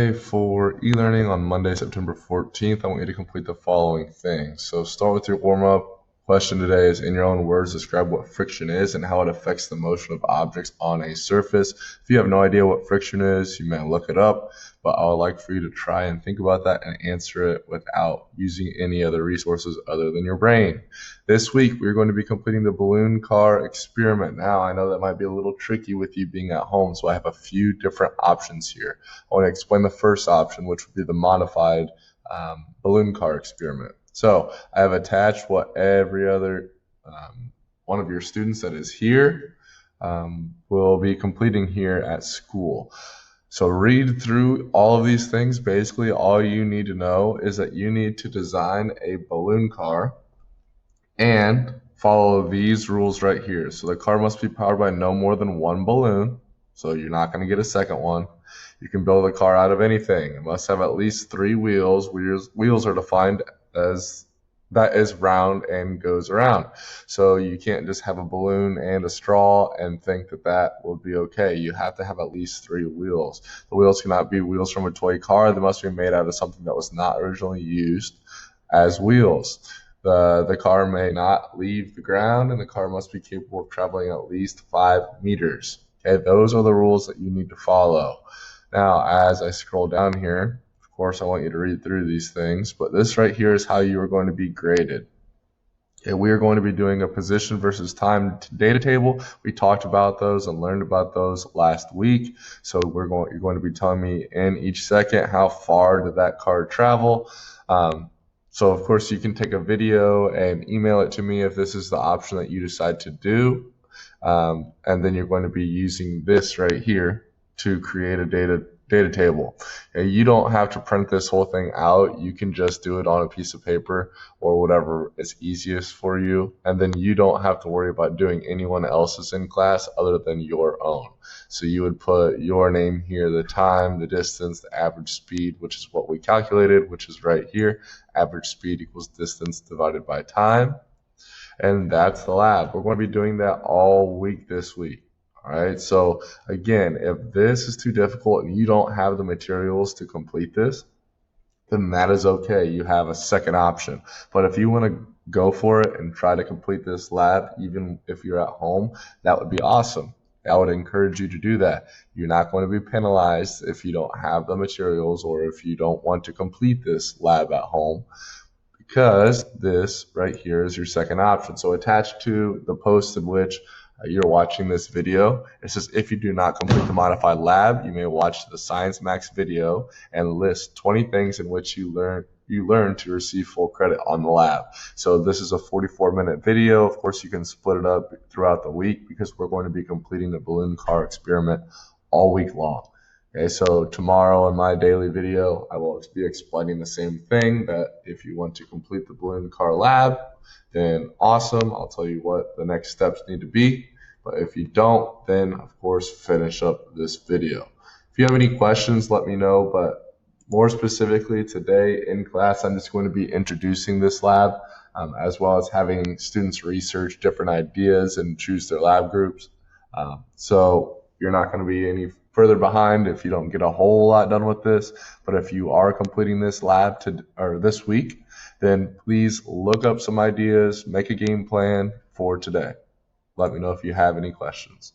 For e-learning on Monday, September 14th, I want you to complete the following things. So start with your warm-up. Question today is, in your own words, describe what friction is and how it affects the motion of objects on a surface. If you have no idea what friction is, you may look it up, but I would like for you to try and think about that and answer it without using any other resources other than your brain. This week, we're going to be completing the balloon car experiment. Now, I know that might be a little tricky with you being at home, so I have a few different options here. I want to explain the first option, which would be the modified balloon car experiment. So I have attached what every other one of your students that is here will be completing here at school. So read through all of these things. Basically, all you need to know is that you need to design a balloon car and follow these rules right here. So the car must be powered by no more than one balloon. So you're not going to get a second one. You can build a car out of anything. It must have at least 3 wheels. Wheels are defined as that is round and goes around. So you can't just have a balloon and a straw and think that that will be okay. You have to have at least 3 wheels. The wheels cannot be wheels from a toy car. They must be made out of something that was not originally used as wheels. The car may not leave the ground, and the car must be capable of traveling at least 5 meters. Okay, those are the rules that you need to follow. Now, as I scroll down here, of course, I want you to read through these things, but this right here is how you are going to be graded. Okay, we are going to be doing a position versus time data table. We talked about those and learned about those last week. So you're going to be telling me in each second how far did that car travel. So of course you can take a video and email it to me if this is the option that you decide to do. And then you're going to be using this right here to create a data table. And you don't have to print this whole thing out. You can just do it on a piece of paper or whatever is easiest for you. And then you don't have to worry about doing anyone else's in class other than your own. So you would put your name here, the time, the distance, the average speed, which is what we calculated, which is right here. Average speed equals distance divided by time. And that's the lab. We're going to be doing that all week this week. All right, so again, if this is too difficult and you don't have the materials to complete this, then that is okay. You have a second option. But if you want to go for it and try to complete this lab, even if you're at home, that would be awesome. I would encourage you to do that. You're not going to be penalized if you don't have the materials or if you don't want to complete this lab at home, because this right here is your second option. So attached to the post in which you're watching this video, it says, if you do not complete the modified lab, you may watch the Science Max video and list 20 things in which you learn to receive full credit on the lab. So this is a 44-minute video. Of course, you can split it up throughout the week because we're going to be completing the balloon car experiment all week long. Okay, so tomorrow in my daily video, I will be explaining the same thing, that if you want to complete the balloon car lab, then awesome. I'll tell you what the next steps need to be. But if you don't, then of course finish up this video. If you have any questions, let me know. But more specifically today in class, I'm just going to be introducing this lab, as well as having students research different ideas and choose their lab groups. So you're not going to be any further behind if you don't get a whole lot done with this. But if you are completing this lab this week, then please look up some ideas, make a game plan for today. Let me know if you have any questions.